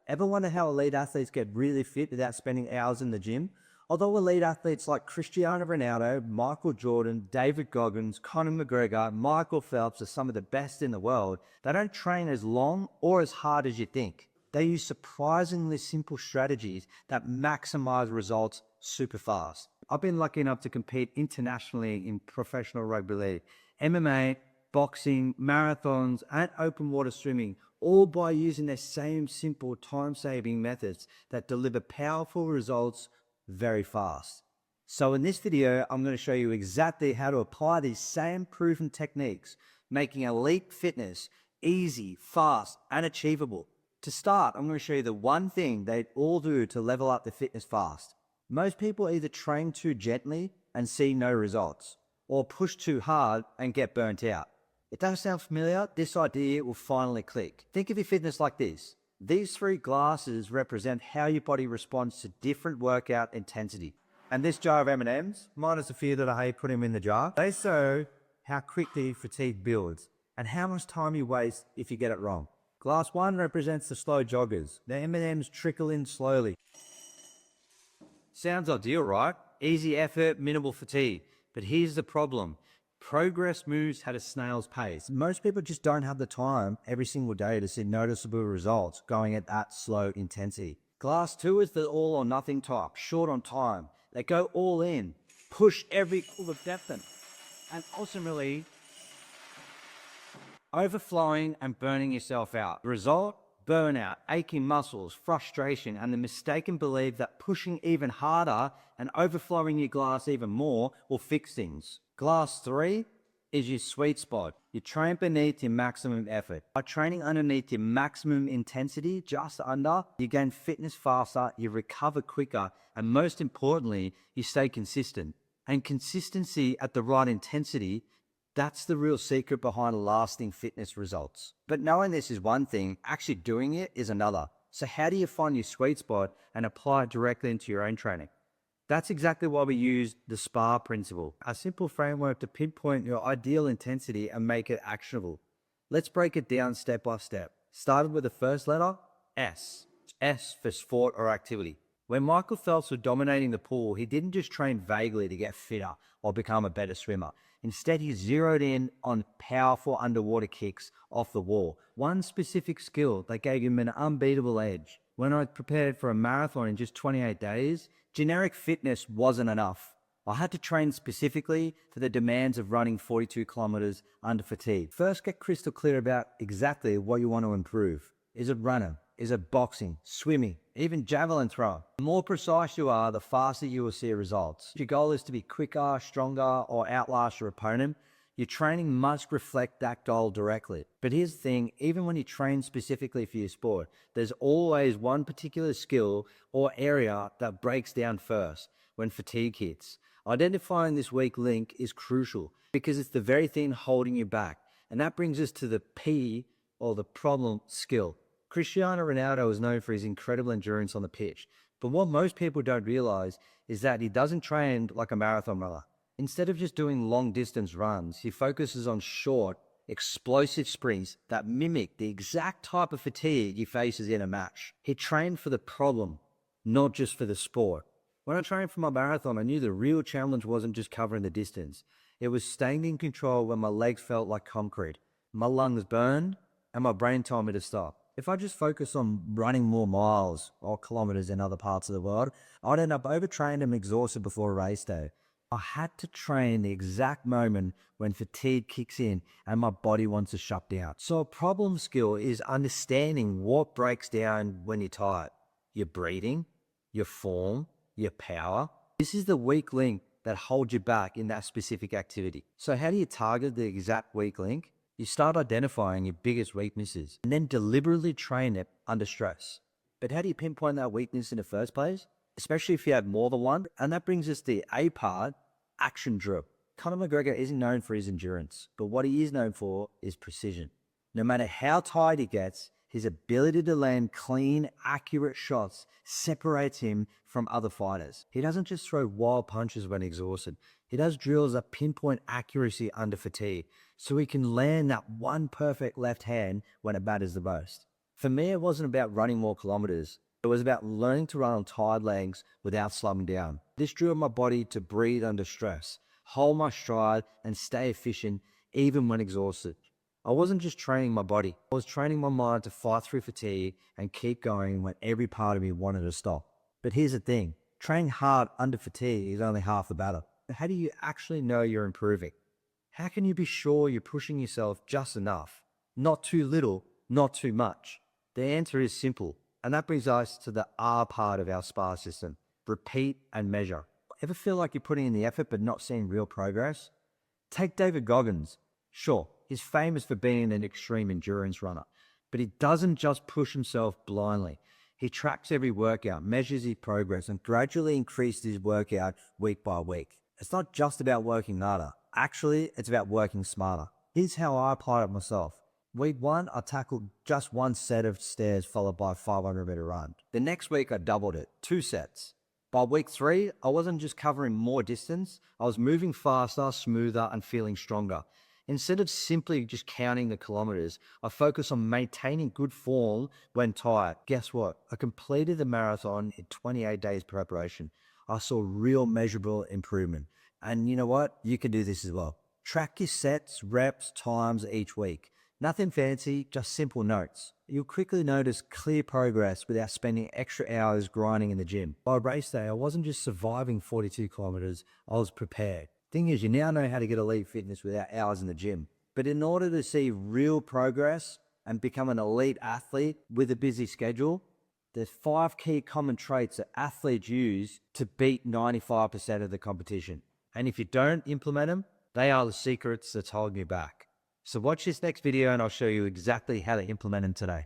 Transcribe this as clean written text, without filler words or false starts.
Ever wonder how elite athletes get really fit without spending hours in the gym? Although elite athletes like Cristiano Ronaldo, Michael Jordan, David Goggins, Conor McGregor, Michael Phelps are some of the best in the world, they don't train as long or as hard as you think. They use surprisingly simple strategies that maximize results super fast. I've been lucky enough to compete internationally in professional rugby league, MMA, boxing, marathons, and open water swimming, all by using the same simple time-saving methods that deliver powerful results very fast. So in this video, I'm going to show you exactly how to apply these same proven techniques, making elite fitness easy, fast, and achievable. To start, I'm going to show you the one thing they all do to level up their fitness fast. Most people either train too gently and see no results, or push too hard and get burnt out. If that sounds familiar, this idea will finally click. Think of your fitness like this. These three glasses represent how your body responds to different workout intensity. And this jar of M&Ms, minus a few that I hate putting them in the jar, they show how quickly fatigue builds and how much time you waste if you get it wrong. Glass 1 represents the slow joggers. The M&Ms trickle in slowly. Sounds ideal, right? Easy effort, minimal fatigue. But here's the problem. Progress moves at a snail's pace. Most people just don't have the time every single day to see noticeable results going at that slow intensity. Glass 2 is the all or nothing type, short on time. They go all in, push every full of depth and ultimately overflowing and burning yourself out. The result? Burnout, aching muscles, frustration, and the mistaken belief that pushing even harder and overflowing your glass even more will fix things. Glass 3 is your sweet spot. You train beneath your maximum effort. By training underneath your maximum intensity, just under, you gain fitness faster, you recover quicker, and most importantly, you stay consistent. And consistency at the right intensity, that's the real secret behind lasting fitness results. But knowing this is one thing, actually doing it is another. So how do you find your sweet spot and apply it directly into your own training? That's exactly why we use the SPAR principle, a simple framework to pinpoint your ideal intensity and make it actionable. Let's break it down step by step. Starting with the first letter, S. S for sport or activity. When Michael Phelps was dominating the pool, he didn't just train vaguely to get fitter or become a better swimmer. Instead, he zeroed in on powerful underwater kicks off the wall, one specific skill that gave him an unbeatable edge. When I prepared for a marathon in just 28 days, generic fitness wasn't enough. I had to train specifically for the demands of running 42 kilometers under fatigue. First, get crystal clear about exactly what you want to improve. Is it running? Is it boxing, swimming, even javelin throwing? The more precise you are, the faster you will see results. If your goal is to be quicker, stronger, or outlast your opponent, your training must reflect that goal directly. But here's the thing, even when you train specifically for your sport, there's always one particular skill or area that breaks down first when fatigue hits. Identifying this weak link is crucial because it's the very thing holding you back. And that brings us to the P, or the problem skill. Cristiano Ronaldo is known for his incredible endurance on the pitch, but what most people don't realize is that he doesn't train like a marathon runner. Instead of just doing long distance runs, he focuses on short, explosive sprints that mimic the exact type of fatigue he faces in a match. He trained for the problem, not just for the sport. When I trained for my marathon, I knew the real challenge wasn't just covering the distance. It was staying in control when my legs felt like concrete, my lungs burned, and my brain told me to stop. If I just focus on running more miles or kilometers in other parts of the world, I'd end up overtrained and exhausted before a race day. I had to train the exact moment when fatigue kicks in and my body wants to shut down. So a problem skill is understanding what breaks down when you're tired. Your breathing, your form, your power. This is the weak link that holds you back in that specific activity. So how do you target the exact weak link? You start identifying your biggest weaknesses and then deliberately train it under stress. But how do you pinpoint that weakness in the first place? Especially if you have more than one. And that brings us to the A part, action drill. Conor McGregor isn't known for his endurance, but what he is known for is precision. No matter how tired he gets, his ability to land clean, accurate shots separates him from other fighters. He doesn't just throw wild punches when exhausted. He does drills that pinpoint accuracy under fatigue, so he can land that one perfect left hand when it matters the most. For me, it wasn't about running more kilometers. It was about learning to run on tired legs without slowing down. This drilled my body to breathe under stress, hold my stride, and stay efficient even when exhausted. I wasn't just training my body, I was training my mind to fight through fatigue and keep going when every part of me wanted to stop. But here's the thing, training hard under fatigue is only half the battle. How do you actually know you're improving? How can you be sure you're pushing yourself just enough? Not too little, not too much. The answer is simple, and that brings us to the R part of our SPA system. Repeat and measure. Ever feel like you're putting in the effort but not seeing real progress? Take David Goggins. Sure, he's famous for being an extreme endurance runner, but he doesn't just push himself blindly. He tracks every workout, measures his progress, and gradually increases his workout week by week. It's not just about working harder. Actually, it's about working smarter. Here's how I applied it myself. Week 1, I tackled just one set of stairs followed by a 500-meter run. The next week, I doubled it, 2 sets. By week 3, I wasn't just covering more distance, I was moving faster, smoother, and feeling stronger. Instead of simply just counting the kilometers, I focused on maintaining good form when tired. Guess what? I completed the marathon in 28 days preparation. I saw real measurable improvement. And you know what? You can do this as well. Track your sets, reps, times each week. Nothing fancy, just simple notes. You'll quickly notice clear progress without spending extra hours grinding in the gym. By race day, I wasn't just surviving 42 kilometers, I was prepared. Thing is, you now know how to get elite fitness without hours in the gym. But in order to see real progress and become an elite athlete with a busy schedule, there's 5 key common traits that athletes use to beat 95% of the competition. And if you don't implement them, they are the secrets that's holding you back. So watch this next video and I'll show you exactly how to implement them today.